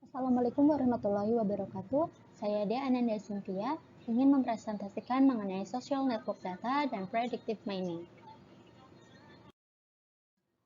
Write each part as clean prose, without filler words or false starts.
Assalamualaikum warahmatullahi wabarakatuh. Saya Dea Ananda Cynthia, ingin mempresentasikan mengenai social network data dan predictive mining.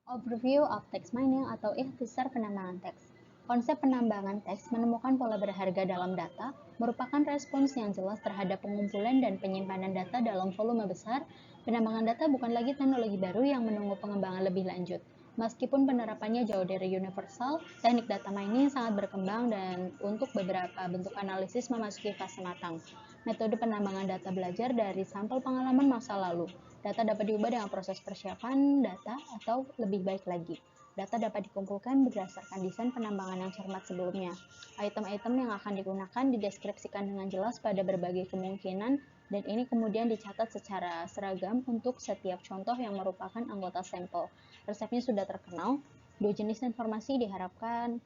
Overview of text mining atau ikhtisar penambangan teks. Konsep penambangan teks menemukan pola berharga dalam data, merupakan respons yang jelas terhadap pengumpulan dan penyimpanan data dalam volume besar. Penambangan data bukan lagi teknologi baru yang menunggu pengembangan lebih lanjut. Meskipun penerapannya jauh dari universal, teknik data mining sangat berkembang dan untuk beberapa bentuk analisis memasuki fase matang. Metode penambangan data belajar dari sampel pengalaman masa lalu. Data dapat diubah dengan proses persiapan data atau lebih baik lagi. Data dapat dikumpulkan berdasarkan desain penambangan yang cermat sebelumnya. Item-item yang akan digunakan dideskripsikan dengan jelas pada berbagai kemungkinan dan ini kemudian dicatat secara seragam untuk setiap contoh yang merupakan anggota sampel. Resepnya sudah terkenal. Dua jenis informasi diharapkan: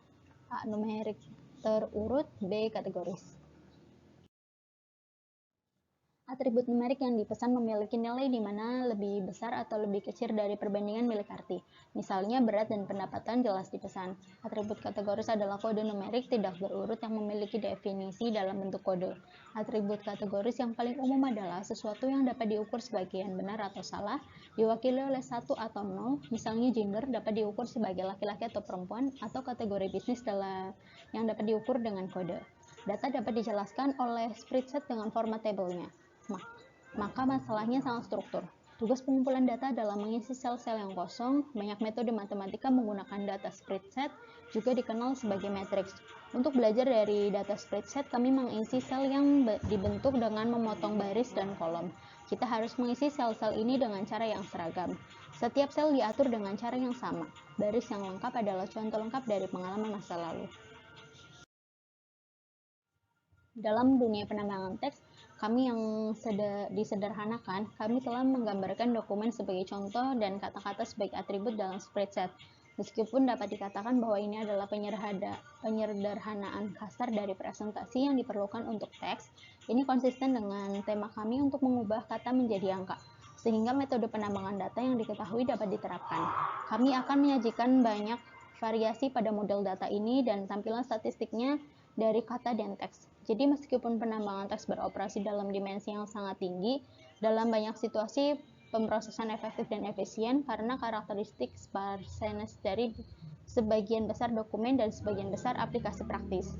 A. Numerik terurut, B. Kategoris. Atribut numerik yang dipesan memiliki nilai di mana lebih besar atau lebih kecil dari perbandingan milik arti. Misalnya, berat dan pendapatan jelas dipesan. Atribut kategoris adalah kode numerik tidak berurut yang memiliki definisi dalam bentuk kode. Atribut kategoris yang paling umum adalah sesuatu yang dapat diukur sebagian benar atau salah, diwakili oleh 1 atau 0, misalnya gender dapat diukur sebagai laki-laki atau perempuan, atau kategori bisnis yang dapat diukur dengan kode. Data dapat dijelaskan oleh spreadsheet dengan format tabelnya. Maka masalahnya sangat struktur. Tugas pengumpulan data adalah mengisi sel-sel yang kosong. Banyak metode matematika menggunakan data spreadsheet, juga dikenal sebagai matriks. Untuk belajar dari data spreadsheet, kami mengisi sel yang dibentuk dengan memotong baris dan kolom. Kita harus mengisi sel-sel ini dengan cara yang seragam. Setiap sel diatur dengan cara yang sama. Baris yang lengkap adalah contoh lengkap dari pengalaman masa lalu. Dalam dunia penambangan teks, kami yang disederhanakan, kami telah menggambarkan dokumen sebagai contoh dan kata-kata sebagai atribut dalam spreadsheet. Meskipun dapat dikatakan bahwa ini adalah penyederhanaan kasar dari presentasi yang diperlukan untuk teks, ini konsisten dengan tema kami untuk mengubah kata menjadi angka, sehingga metode penambangan data yang diketahui dapat diterapkan. Kami akan menyajikan banyak variasi pada model data ini dan tampilan statistiknya dari kata dan teks. Jadi meskipun penambangan teks beroperasi dalam dimensi yang sangat tinggi, dalam banyak situasi pemrosesan efektif dan efisien karena karakteristik sparseness dari sebagian besar dokumen dan sebagian besar aplikasi praktis.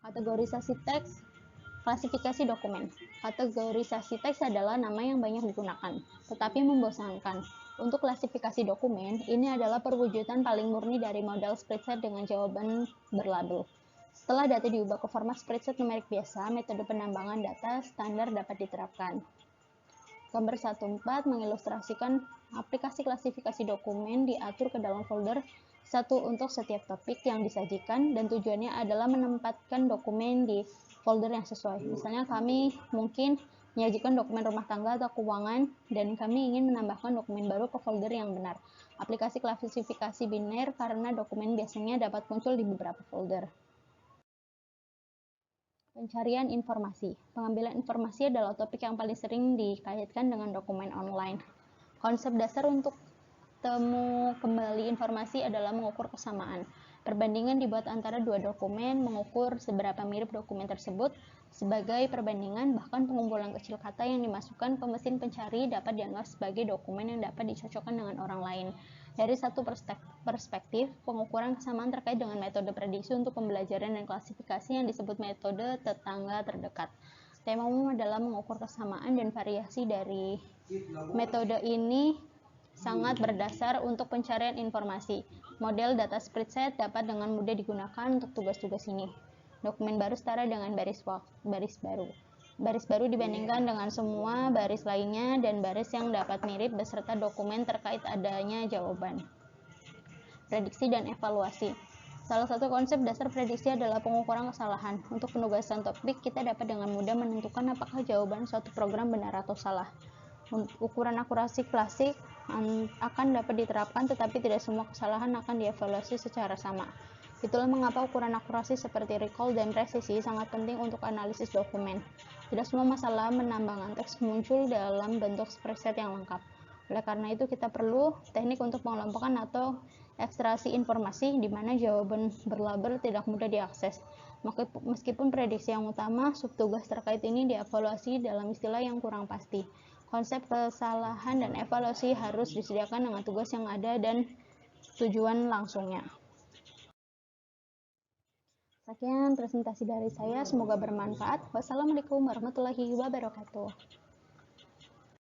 Kategorisasi teks, klasifikasi dokumen. Kategorisasi teks adalah nama yang banyak digunakan, tetapi membosankan. Untuk klasifikasi dokumen, ini adalah perwujudan paling murni dari model spreadsheet dengan jawaban berlabel. Setelah data diubah ke format spreadsheet numerik biasa, metode penambangan data standar dapat diterapkan. Gambar 14 mengilustrasikan aplikasi klasifikasi dokumen diatur ke dalam folder satu untuk setiap topik yang disajikan dan tujuannya adalah menempatkan dokumen di folder yang sesuai. Misalnya kami mungkin menyajikan dokumen rumah tangga atau keuangan dan kami ingin menambahkan dokumen baru ke folder yang benar. Aplikasi klasifikasi biner karena dokumen biasanya dapat muncul di beberapa folder. Pencarian informasi. Pengambilan informasi adalah topik yang paling sering dikaitkan dengan dokumen online. Konsep dasar untuk temu kembali informasi adalah mengukur kesamaan. Perbandingan dibuat antara dua dokumen, mengukur seberapa mirip dokumen tersebut. Sebagai perbandingan, bahkan pengumpulan kecil kata yang dimasukkan ke mesin pencari dapat dianggap sebagai dokumen yang dapat dicocokkan dengan orang lain. Dari satu perspektif, pengukuran kesamaan terkait dengan metode prediksi untuk pembelajaran dan klasifikasi yang disebut metode tetangga terdekat. Tema umum adalah mengukur kesamaan dan variasi dari metode ini sangat berdasar untuk pencarian informasi. Model data spreadsheet dapat dengan mudah digunakan untuk tugas-tugas ini. Dokumen baru setara dengan baris baru. Baris baru dibandingkan dengan semua baris lainnya dan baris yang dapat mirip beserta dokumen terkait adanya jawaban. Prediksi dan evaluasi. Salah satu konsep dasar prediksi adalah pengukuran kesalahan. Untuk penugasan topik, kita dapat dengan mudah menentukan apakah jawaban suatu program benar atau salah. Ukuran akurasi klasik akan dapat diterapkan, tetapi tidak semua kesalahan akan dievaluasi secara sama. Itulah mengapa ukuran akurasi seperti recall dan presisi sangat penting untuk analisis dokumen. Tidak semua masalah penambangan teks muncul dalam bentuk spreadsheet yang lengkap. Oleh karena itu, kita perlu teknik untuk pengelompokan atau ekstraksi informasi di mana jawaban berlabel tidak mudah diakses. Meskipun prediksi yang utama, subtugas terkait ini dievaluasi dalam istilah yang kurang pasti. Konsep kesalahan dan evaluasi harus disediakan dengan tugas yang ada dan tujuan langsungnya. Sekian presentasi dari saya, semoga bermanfaat. Wassalamualaikum warahmatullahi wabarakatuh.